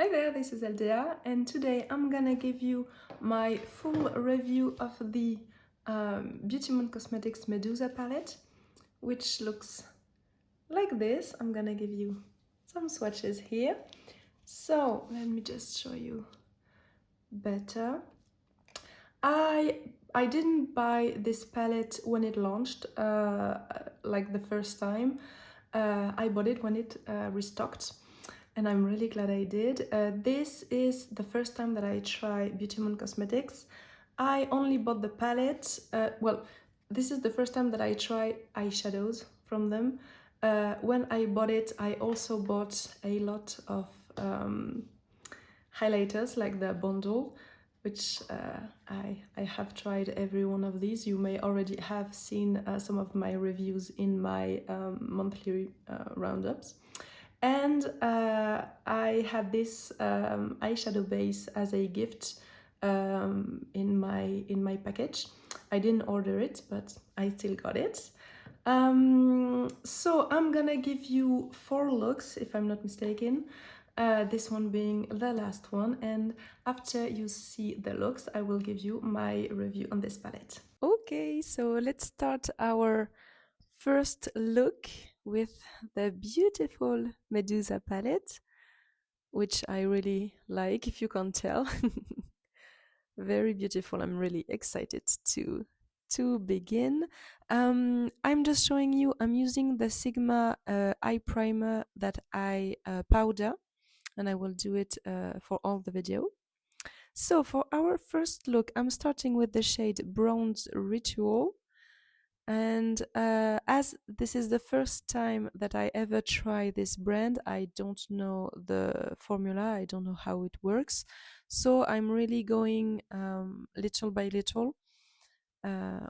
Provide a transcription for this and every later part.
Hi there, this is Aldea, and today I'm gonna give you my full review of the Beautymoon Cosmetics Medusa palette, which looks like this. I'm gonna give you some swatches here. So let me just show you better. I didn't buy this palette when it launched, like the first time. I bought it when it restocked, and I'm really glad I did. This is the first time that I try Beautymoon Cosmetics. I only bought the palette, well, this is the first time that I try eyeshadows from them. When I bought it, I also bought a lot of highlighters, like the bundle, which I have tried every one of these. You may already have seen some of my reviews in my monthly roundups. And I had this eyeshadow base as a gift in my package. I didn't order it, but I still got it. So I'm gonna give you 4 looks, if I'm not mistaken. This one being the last one, and after you see the looks, I will give you my review on this palette. Okay, so let's start our first look with the beautiful Medusa palette, which I really like, if you can't tell. Very beautiful. I'm really excited to begin. I'm just showing you, I'm using the Sigma eye primer that I powder, and I will do it for all the video. So for our first look, I'm starting with the shade Bronze Ritual. And as this is the first time that I ever try this brand, I don't know the formula, I don't know how it works. So I'm really going little by little,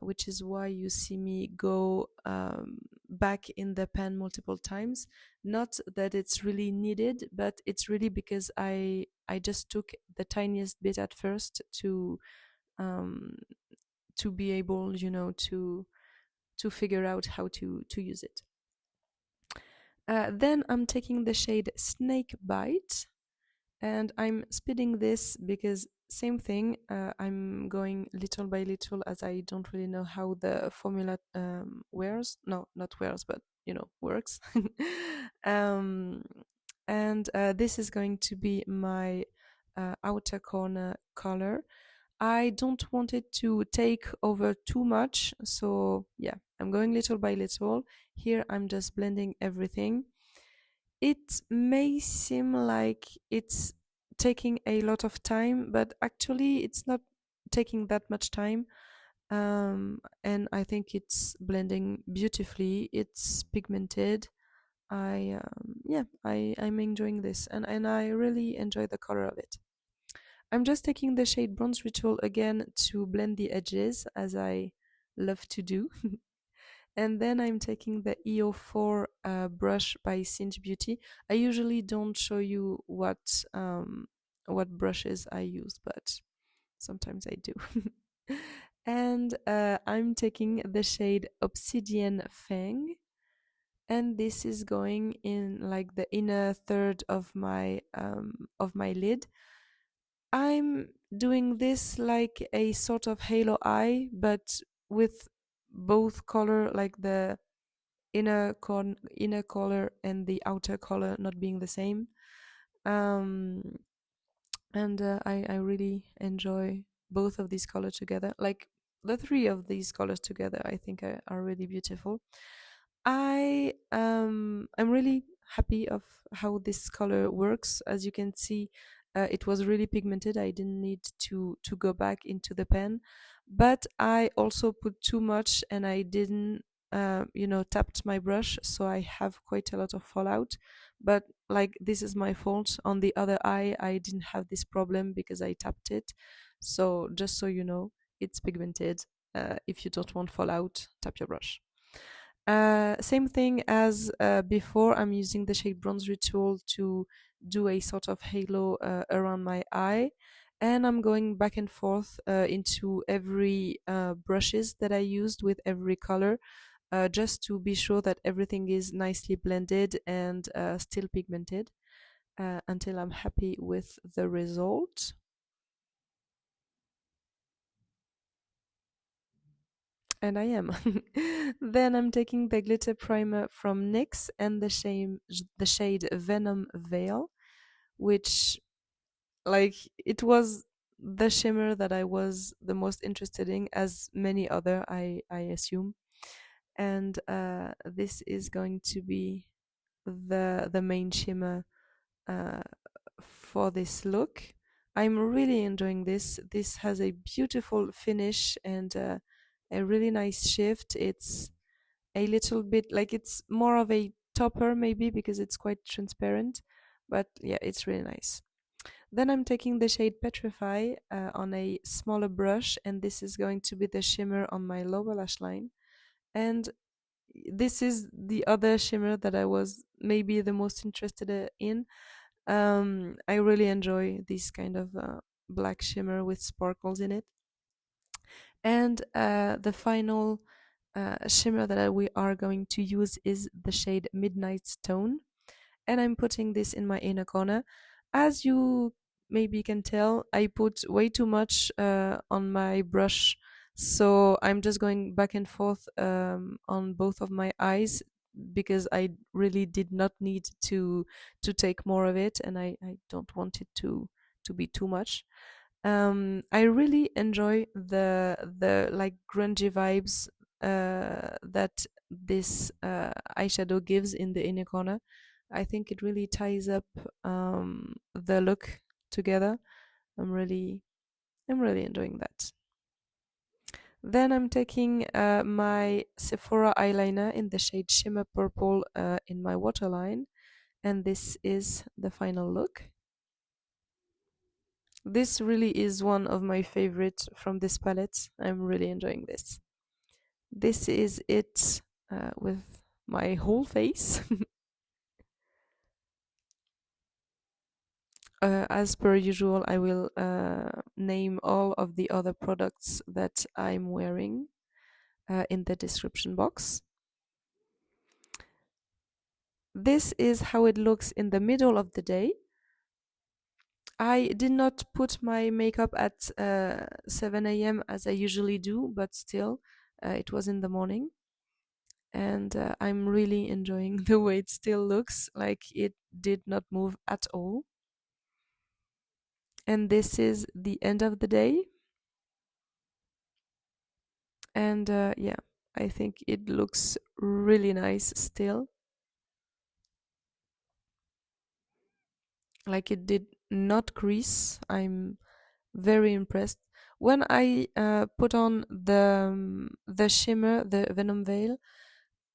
which is why you see me go back in the pan multiple times. Not that it's really needed, but it's really because I just took the tiniest bit at first to be able, you know, to figure out how to use it. Then I'm taking the shade Snake Bite, and I'm speeding this because same thing, I'm going little by little, as I don't really know how the formula wears. No, not wears, but you know, works. um, and this is going to be my outer corner color. I don't want it to take over too much, so yeah, I'm going little by little. Here I'm just blending everything. It may seem like it's taking a lot of time, but actually it's not taking that much time. And I think it's blending beautifully. It's pigmented. I'm enjoying this, and I really enjoy the color of it. I'm just taking the shade Bronze Ritual again to blend the edges, as I love to do. And then I'm taking the EO4 brush by Cinch Beauty. I usually don't show you what brushes I use, but sometimes I do. And I'm taking the shade Obsidian Fang, and this is going in like the inner third of my lid. I'm doing this like a sort of halo eye, but with both color, like the inner color and the outer color not being the same. Um, and I really enjoy both of these colors together. Like the 3 of these colors together, I think are really beautiful. I'm really happy of how this color works. As you can see, it was really pigmented. I didn't need to go back into the pen, but I also put too much, and I didn't tapped my brush, so I have quite a lot of fallout. But like, this is my fault. On the other eye, I didn't have this problem because I tapped it. So just so you know, it's pigmented. If you don't want fallout, tap your brush. Same thing as before, I'm using the shade Bronze Ritual to do a sort of halo around my eye. And I'm going back and forth into every brushes that I used with every color, just to be sure that everything is nicely blended and still pigmented. until I'm happy with the result. And I am. Then I'm taking the glitter primer from NYX and the shade Venom Veil, which, like, it was the shimmer that I was the most interested in, as many other, I assume. And this is going to be the main shimmer uh, for this look. I'm really enjoying this. This has a beautiful finish and a really nice shift. It's a little bit like, it's more of a topper maybe because it's quite transparent, but yeah, it's really nice. Then I'm taking the shade Petrify on a smaller brush, and this is going to be the shimmer on my lower lash line. And this is the other shimmer that I was maybe the most interested in. I really enjoy this kind of black shimmer with sparkles in it. And the final shimmer that we are going to use is the shade Midnight Stone. And I'm putting this in my inner corner. As you maybe can tell, I put way too much on my brush, so I'm just going back and forth on both of my eyes, because I really did not need to take more of it, and I don't want it to be too much. I really enjoy the like grungy vibes that this eyeshadow gives in the inner corner. I think it really ties up the look together. I'm really I'm really enjoying that. Then I'm taking my Sephora eyeliner in the shade Shimmer Purple in my waterline, and this is the final look. This really is one of my favorites from this palette. I'm really enjoying this. This is it with my whole face. As per usual, I will name all of the other products that I'm wearing in the description box. This is how it looks in the middle of the day. I did not put my makeup at 7 a.m. as I usually do, but still, it was in the morning. And I'm really enjoying the way it still looks, like it did not move at all. And this is the end of the day. And yeah, I think it looks really nice still. Like, it did not crease. I'm very impressed. When I put on the shimmer, the Venom Veil,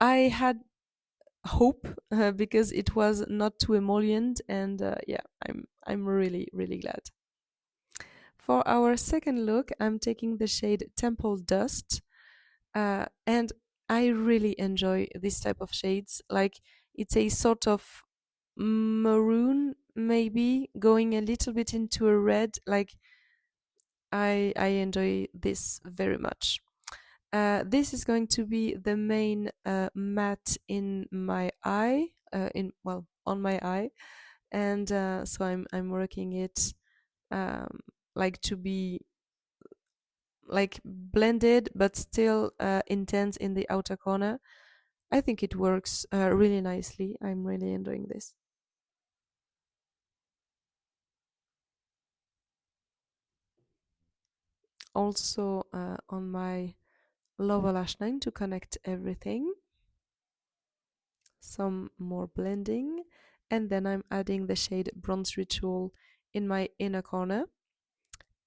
I had hope because it was not too emollient, and yeah, I'm really glad. For our second look, I'm taking the shade Temple Dust, and I really enjoy this type of shades. Like, it's a sort of maroon, maybe going a little bit into a red. Like, I enjoy this very much. This is going to be the main matte in my eye, on my eye, and so I'm working it like to be like blended but still intense in the outer corner. I think it works really nicely. I'm really enjoying this. Also on my lower lash line to connect everything, some more blending, and then I'm adding the shade Bronze Ritual in my inner corner.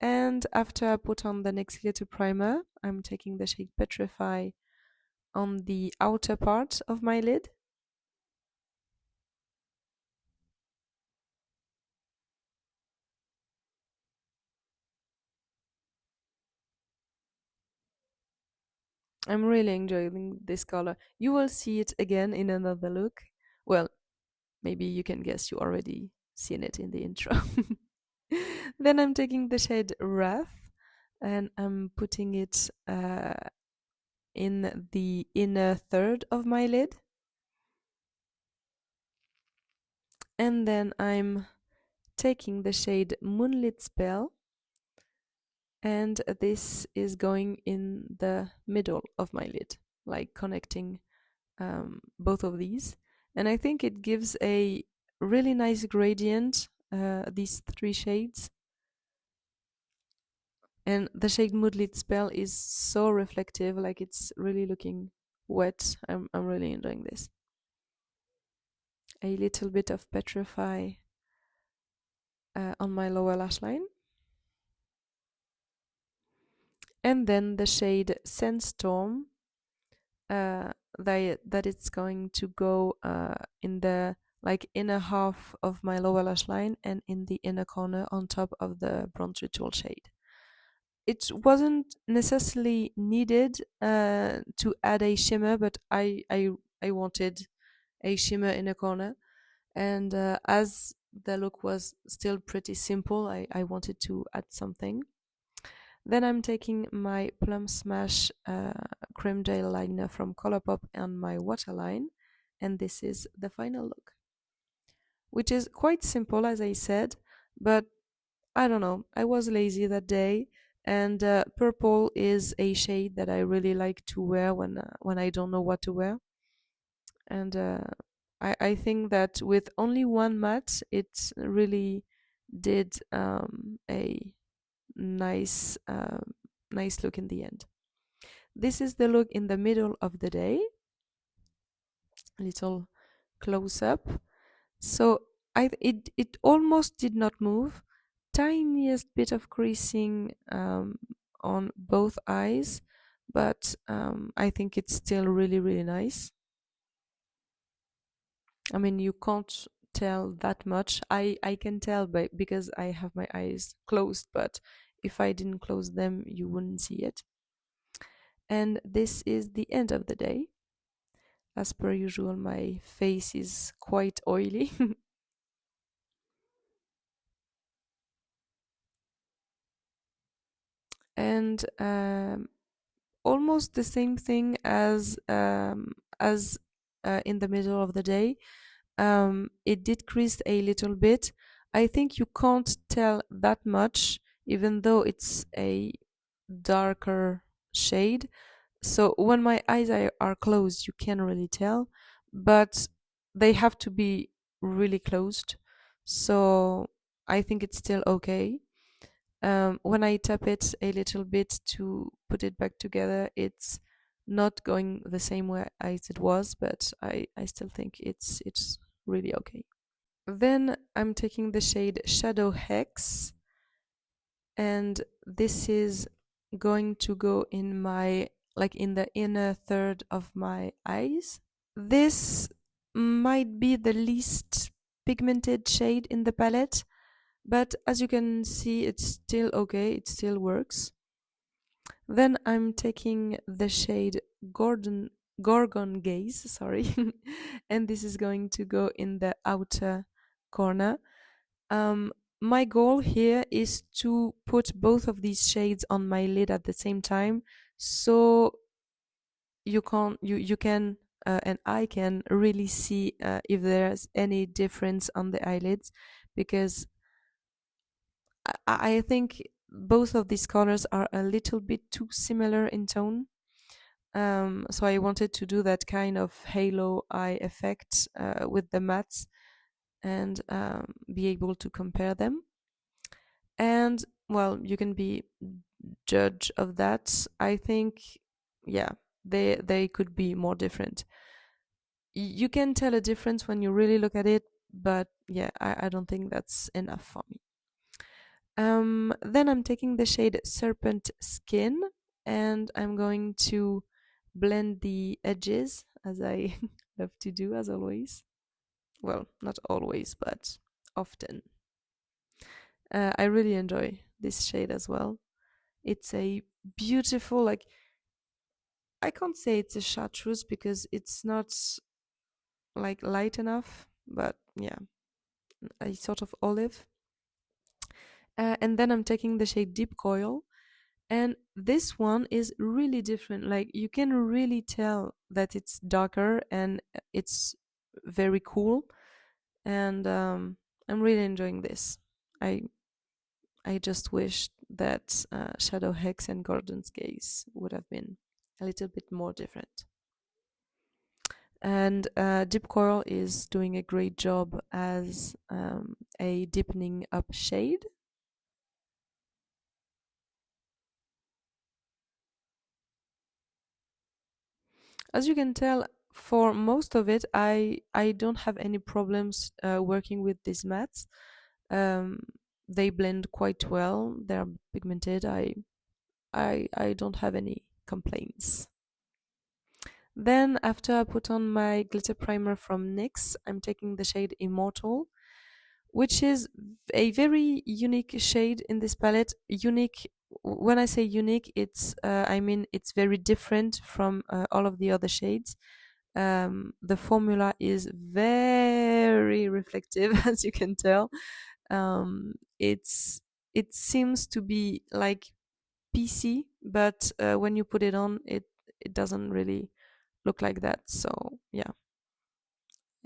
And after I put on the NYX glitter primer, I'm taking the shade Petrify on the outer part of my lid. I'm really enjoying this color. You will see it again in another look. Well, maybe you can guess, you already seen it in the intro. Then I'm taking the shade Wrath and I'm putting it in the inner third of my lid. And then I'm taking the shade Moonlit Spell, and this is going in the middle of my lid, like connecting both of these. And I think it gives a really nice gradient, these three shades. And the shade Moonlit Spell is so reflective, like it's really looking wet. I'm really enjoying this. A little bit of Petrify on my lower lash line. And then the shade Sandstorm, that it's going to go in the like inner half of my lower lash line and in the inner corner on top of the Bronze Ritual shade. It wasn't necessarily needed to add a shimmer, but I wanted a shimmer in a corner, and as the look was still pretty simple, I wanted to add something. Then I'm taking my Plum Smash Creme Gel Liner from Colourpop on my waterline, and this is the final look, which is quite simple, as I said, but I don't know, I was lazy that day, and purple is a shade that I really like to wear when I don't know what to wear. And I think that with only one matte, it really did a nice nice look in the end. This is the look in the middle of the day, a little close up. So it almost did not move, tiniest bit of creasing on both eyes, but I think it's still really nice. I mean, you can't tell that much. I can tell because I have my eyes closed, but if I didn't close them, you wouldn't see it. And this is the end of the day. As per usual, my face is quite oily. And almost the same thing as in the middle of the day. It decreased a little bit. I think you can't tell that much, even though it's a darker shade. So when my eyes are closed, you can't really tell, but they have to be really closed. So I think it's still okay. When I tap it a little bit to put it back together, it's not going the same way as it was, but I still think it's really okay. Then I'm taking the shade Shadow Hex, and this is going to go in my like in the inner third of my eyes. This might be the least pigmented shade in the palette, but as you can see, it's still okay, it still works. Then I'm taking the shade Gorgon Gaze, sorry, and this is going to go in the outer corner. My goal here is to put both of these shades on my lid at the same time, so you can and I can really see if there's any difference on the eyelids, because I think both of these colors are a little bit too similar in tone. So I wanted to do that kind of halo eye effect with the mattes, and be able to compare them. And well, you can be judge of that. I think, yeah, they could be more different. You can tell a difference when you really look at it, but yeah, I don't think that's enough for me. Then I'm taking the shade Serpent Skin, and I'm going to blend the edges, as I love to do, as always. Well, not always, but often. I really enjoy this shade as well. It's a beautiful, like, I can't say it's a chartreuse because it's not like light enough, but yeah, a sort of olive. And then I'm taking the shade Deep Coil, and this one is really different. Like, you can really tell that it's darker and it's very cool. and I'm really enjoying this. I I just wish that Shadow Hex and Gordon's Gaze would have been a little bit more different. And Deep Coral is doing a great job as a deepening up shade. As you can tell, for most of it, I don't have any problems working with these mattes. Um, they blend quite well. They're pigmented. I don't have any complaints. Then after I put on my glitter primer from NYX, I'm taking the shade Immortal, which is a very unique shade in this palette. Unique, when I say unique, it's I mean it's very different from all of the other shades. The formula is very reflective, as you can tell. It's it seems to be like PC, but when you put it on, it doesn't really look like that. So yeah,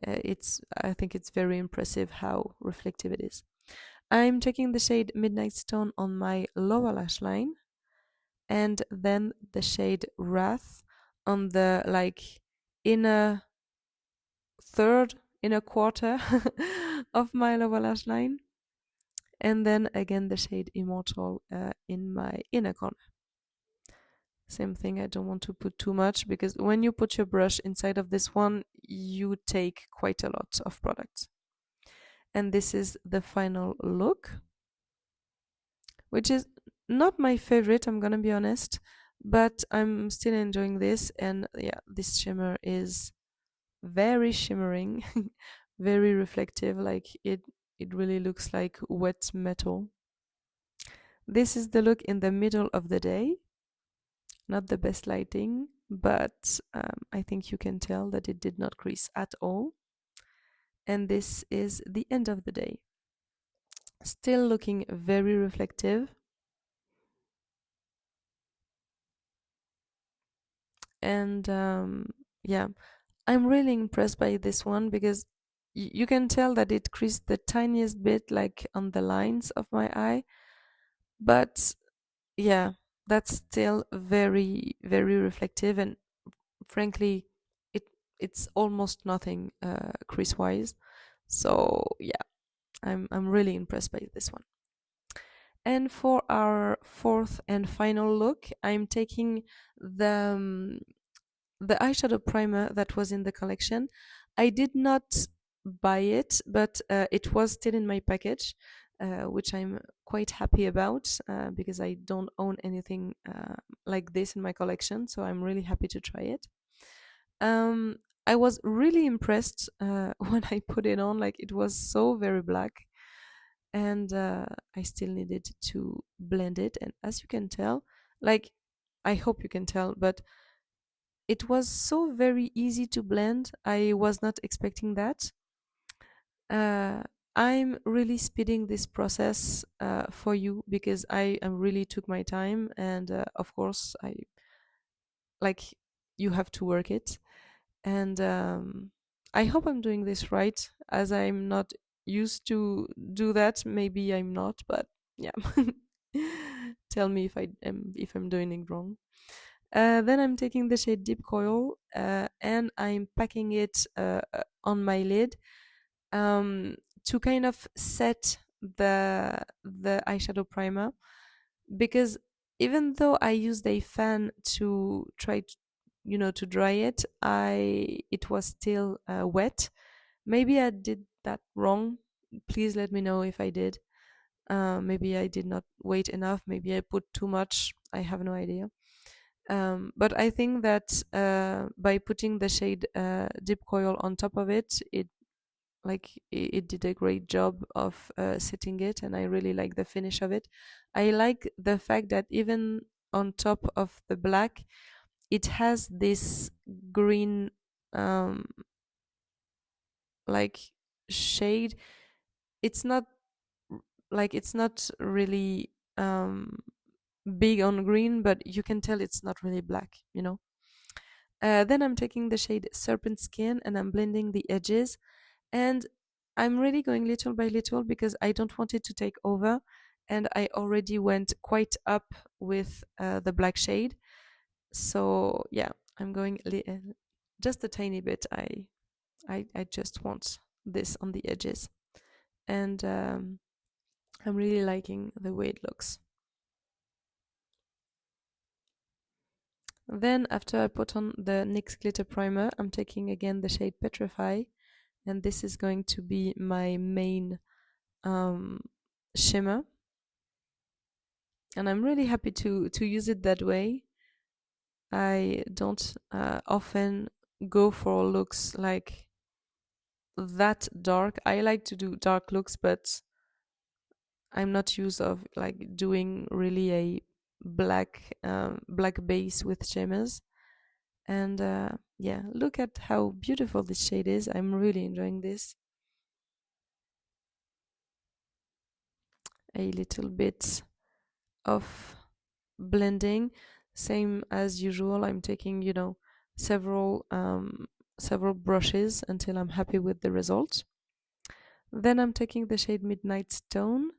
it's I think it's very impressive how reflective it is. I'm taking the shade Midnight Stone on my lower lash line, and then the shade Wrath on the like inner third, inner quarter of my lower lash line, and then again the shade Immortal in my inner corner. Same thing, I don't want to put too much because when you put your brush inside of this one, you take quite a lot of product. And this is the final look, which is not my favorite, I'm gonna be honest, but I'm still enjoying this. And yeah, this shimmer is very shimmering, very reflective, like it really looks like wet metal. This is the look in the middle of the day. Not the best lighting, but I think you can tell that it did not crease at all. And this is the end of the day. Still looking very reflective. And yeah, I'm really impressed by this one because you can tell that it creased the tiniest bit, like on the lines of my eye. But yeah, that's still very, very reflective, and frankly, it it's almost nothing crease wise. So yeah, I'm really impressed by this one. And for our fourth and final look, I'm taking the the eyeshadow primer that was in the collection. I did not buy it, but it was still in my package, which I'm quite happy about because I don't own anything like this in my collection, so I'm really happy to try it. Um, I was really impressed when I put it on, like it was so very black, and I still needed to blend it. And as you can tell, like I hope you can tell, but it was so very easy to blend. I was not expecting that. Uh, I'm really speeding this process for you because I really took my time, and of course, I like you have to work it. And I hope I'm doing this right, as I'm not used to do that. Maybe I'm not, but yeah. Tell me if I'm doing it wrong. Then I'm taking the shade Deep Coil and I'm packing it on my lid to kind of set the eyeshadow primer, because even though I used a fan to try to, to dry it, it was still wet. Maybe I did that wrong. Please let me know if I did. Maybe I did not wait enough. Maybe I put too much. I have no idea. But I think that by putting the shade Deep Coil on top of it, it did a great job of setting it, and I really like the finish of it. I like the fact that even on top of the black, it has this green um, like shade. It's not it's not really big on green, but you can tell it's not really black. Then I'm taking the shade Serpent Skin and I'm blending the edges. And I'm really going little by little because I don't want it to take over, and I already went quite up with the black shade. So yeah, I'm going just a tiny bit. I just want this on the edges, and I'm really liking the way it looks. Then after I put on the NYX glitter primer, I'm taking again the shade Petrify, and this is going to be my main um, shimmer, and I'm really happy to use it that way. I don't often go for looks like that dark. I like to do dark looks, but I'm not used of like doing really a black base with shimmers. And yeah, look at how beautiful this shade is. I'm really enjoying this. A little bit of blending, same as usual. I'm taking, several several brushes until I'm happy with the result. Then I'm taking the shade Midnight Stone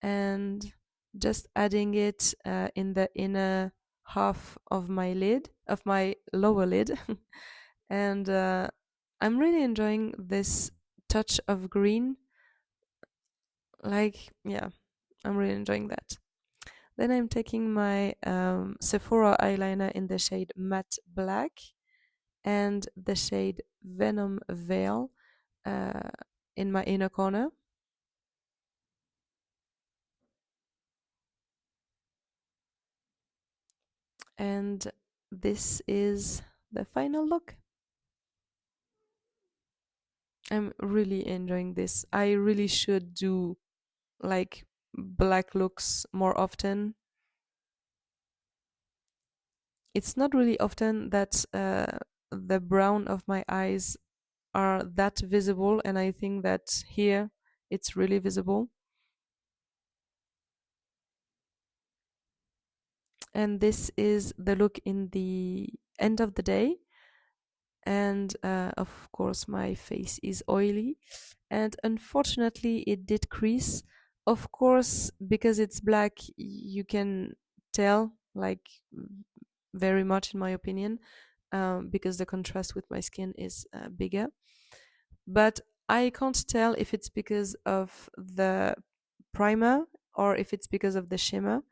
and just adding it in the inner half of my lid, of my lower lid. And I'm really enjoying this touch of green. Like, yeah, I'm really enjoying that. Then I'm taking my Sephora eyeliner in the shade Matte Black and the shade Venom Veil uh, in my inner corner. And this is the final look. I'm really enjoying this. I really should do like black looks more often. It's not really often that the brown of my eyes are that visible, and I think that here it's really visible. And this is the look in the end of the day. And of course my face is oily, and unfortunately it did crease. Of course, because it's black, you can tell, like, very much in my opinion, because the contrast with my skin is bigger. But I can't tell if it's because of the primer or if it's because of the shimmer,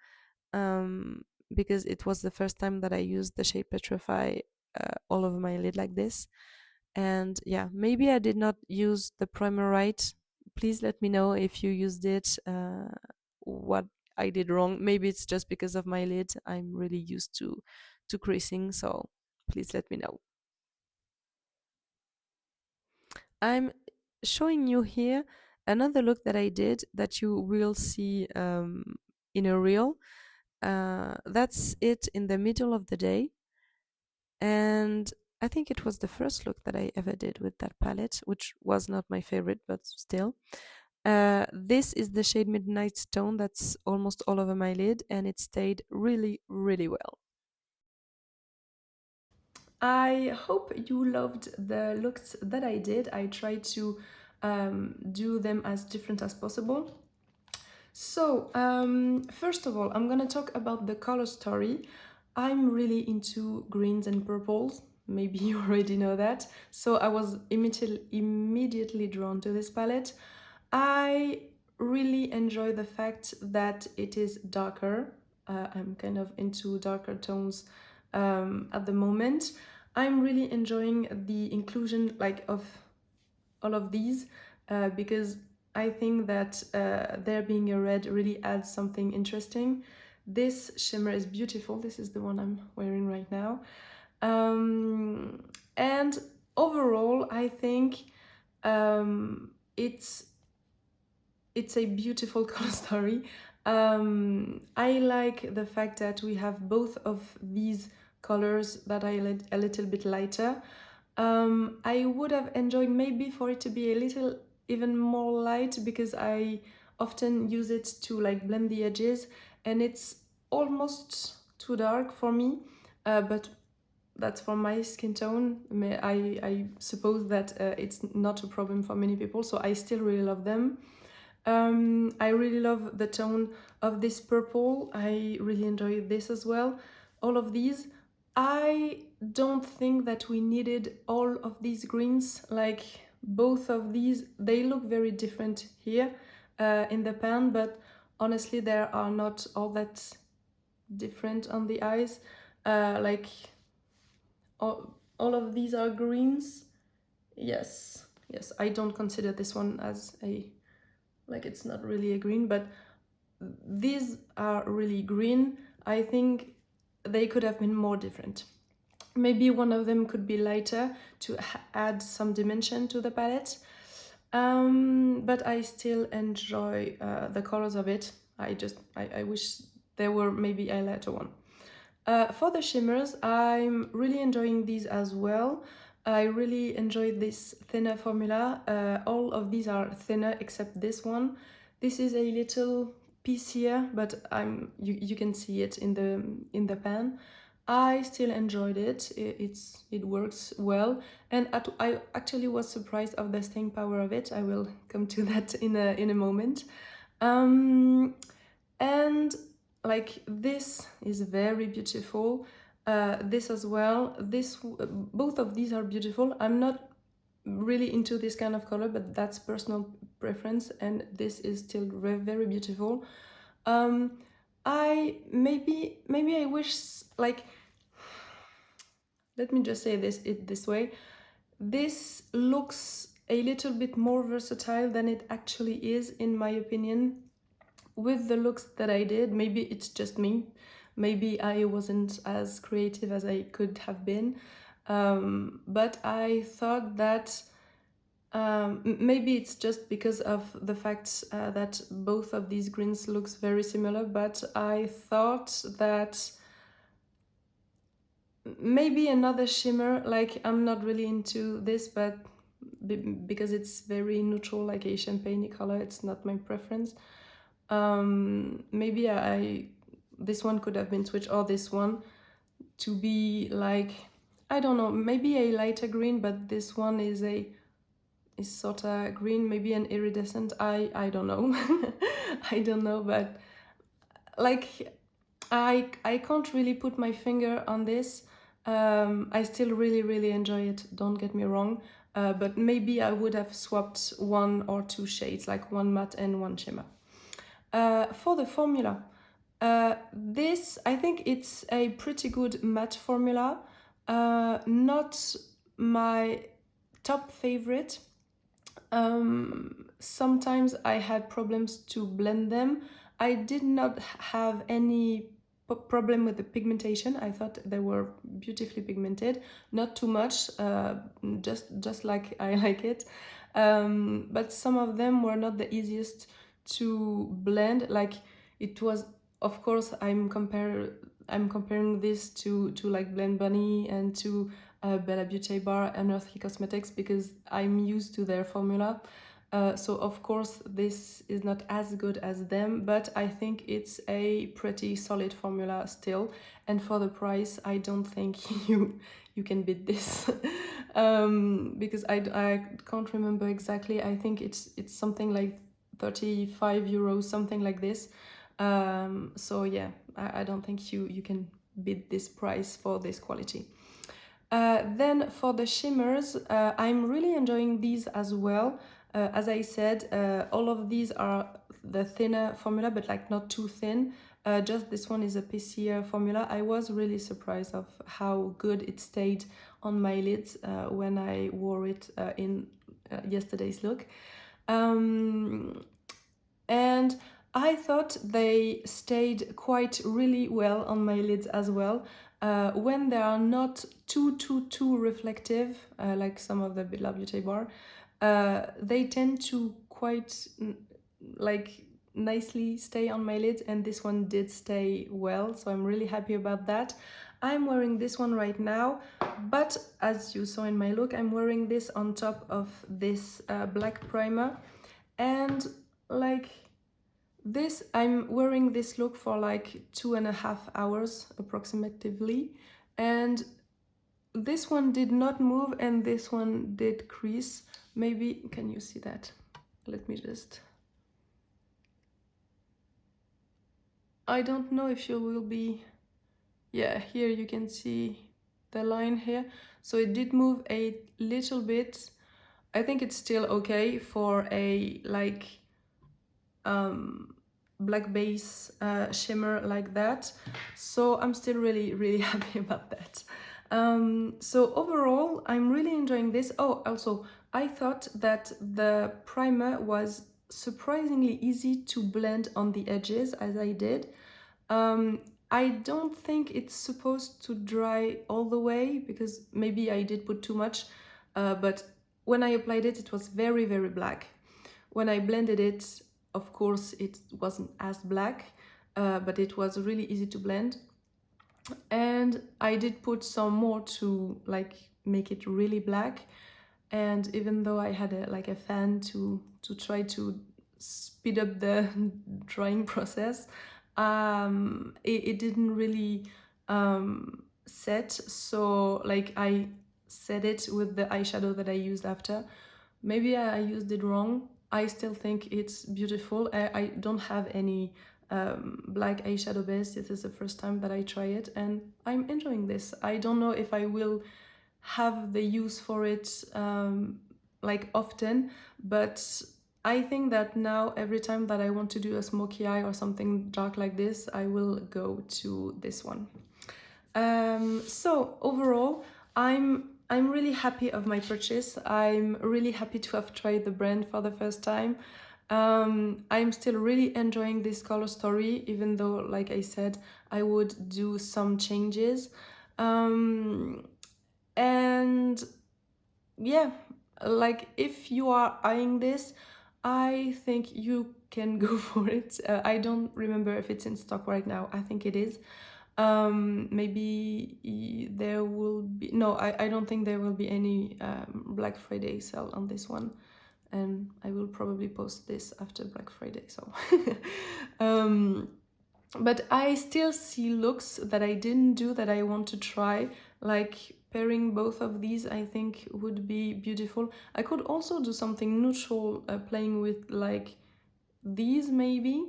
um, because it was the first time that I used the shade Petrify all over my lid like this. And yeah, maybe I did not use the primer right. Please let me know if you used it, what I did wrong. Maybe it's just because of my lid. I'm really used to creasing, so please let me know. I'm showing you here another look that I did that you will see in a reel. That's it in the middle of the day. And I think it was the first look that I ever did with that palette, which was not my favorite, but still. This is the shade Midnight Stone that's almost all over my lid, and it stayed really, really well. I hope you loved the looks that I did. I tried to do them as different as possible. So, first of all, I'm gonna talk about the color story. I'm really into greens and purples. Maybe you already know that. So I was immediately drawn to this palette. I really enjoy the fact that it is darker. I'm kind of into darker tones at the moment. I'm really enjoying the inclusion like of all of these because I think that there being a red really adds something interesting. This shimmer is beautiful. This is the one I'm wearing right now. Um, and overall, I think it's a beautiful color story. I like the fact that we have both of these colors that are a little bit lighter. I would have enjoyed maybe for it to be a little even more light because I often use it to like blend the edges and it's almost too dark for me. But that's for my skin tone. I suppose that it's not a problem for many people, so I still really love them. I really love the tone of this purple. I really enjoy this as well. All of these. I don't think that we needed all of these greens. Like both of these, they look very different here in the pan, but honestly, they are not all that different on the eyes. Like all of these are greens. Yes, I don't consider this one as a, like, it's not really a green, but these are really green. I think they could have been more different. Maybe one of them could be lighter to add some dimension to the palette. But I still enjoy the colors of it. I wish there were maybe a lighter one. For the shimmers, I'm really enjoying these as well. I really enjoyed this thinner formula. All of these are thinner except this one. This is a little piecier, but you can see it in the pan. I still enjoyed it. It works well, and I actually was surprised of the staying power of it. I will come to that in a moment. And like this is very beautiful. This as well. Both of these are beautiful. I'm not really into this kind of color, but that's personal preference, and this is still very beautiful. I maybe I wish, like, let me just say this way. This looks a little bit more versatile than it actually is, in my opinion, with the looks that I did. Maybe it's just me. Maybe I wasn't as creative as I could have been. But I thought that maybe it's just because of the fact that both of these greens looks very similar, but I thought that maybe another shimmer, like, I'm not really into this, but because it's very neutral, like a champagne color, it's not my preference. Maybe this one could have been switched, or this one to be like, I don't know, maybe a lighter green, but this one is sort of green, maybe an iridescent. I don't know. I don't know, but like I can't really put my finger on this. I still really enjoy it, don't get me wrong, but maybe I would have swapped one or two shades, like one matte and one shimmer. For the formula, this, I think it's a pretty good matte formula. Not my top favorite. Sometimes I had problems to blend them. I did not have any problem with the pigmentation. I thought they were beautifully pigmented, not too much, just like I like it. But some of them were not the easiest to blend. Like, it was, of course, I'm comparing this to like Blend Bunny and to Bella Beauty Bar and Unearthly Cosmetics, because I'm used to their formula. So of course this is not as good as them, but I think it's a pretty solid formula still, and for the price I don't think you can beat this. Because I can't remember exactly. I think it's something like 35 euros, something like this. So yeah, I don't think you can beat this price for this quality. Then for the shimmers, I'm really enjoying these as well. As I said, all of these are the thinner formula, but like not too thin. Just this one is a piecier formula. I was really surprised of how good it stayed on my lids when I wore it in yesterday's look. And I thought they stayed quite really well on my lids as well. When they are not too reflective, like some of the Bella Beauty Bar, they tend to quite like nicely stay on my lids, and this one did stay well, so I'm really happy about that. I'm wearing this one right now, but as you saw in my look, I'm wearing this on top of this black primer, and like this, I'm wearing this look for like 2.5 hours approximately, and this one did not move and this one did crease. Maybe, can you see that? Let me just... I don't know if you will be... Yeah, here you can see the line here. So it did move a little bit. I think it's still okay for a like black base shimmer like that. So I'm still really happy about that. So overall, I'm really enjoying this. Oh, also, I thought that the primer was surprisingly easy to blend on the edges as I did. I don't think it's supposed to dry all the way because maybe I did put too much, but when I applied it, it was very black. When I blended it, of course, it wasn't as black, but it was really easy to blend. And I did put some more to like make it really black. And even though I had a fan to try to speed up the drying process, it didn't really set. So like I set it with the eyeshadow that I used after. Maybe I used it wrong. I still think it's beautiful. I don't have any black eyeshadow base. This is the first time that I try it and I'm enjoying this. I don't know if I will have the use for it like often, but I think that now every time that I want to do a smoky eye or something dark like this, I will go to this one. So overall, I'm really happy of my purchase. I'm really happy to have tried the brand for the first time. I'm still really enjoying this color story, even though, like I said, I would do some changes. And yeah, like if you are eyeing this, I think you can go for it. I don't remember if it's in stock right now. I think it is. Maybe there will be... No, I don't think there will be any Black Friday sale on this one. And I will probably post this after Black Friday, so... But I still see looks that I didn't do that I want to try, like pairing both of these I think would be beautiful. I could also do something neutral, playing with like these maybe.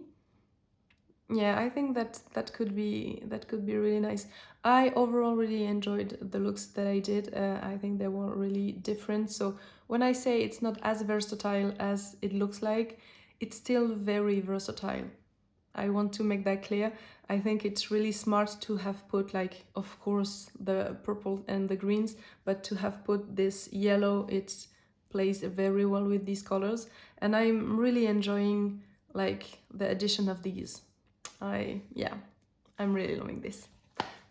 Yeah, I think that could be really nice. I overall really enjoyed the looks that I did. I think they were really different. So when I say it's not as versatile as it looks like, it's still very versatile. I want to make that clear. I think it's really smart to have put, like, of course, the purple and the greens, but to have put this yellow, it plays very well with these colors. And I'm really enjoying, like, the addition of these. I'm really loving this.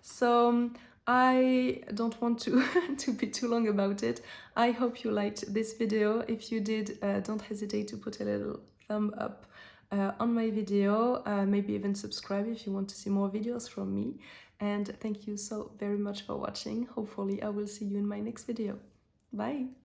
So I don't want to, to be too long about it. I hope you liked this video. If you did, don't hesitate to put a little thumb up on my video, maybe even subscribe if you want to see more videos from me. And thank you so very much for watching. Hopefully I will see you in my next video. Bye!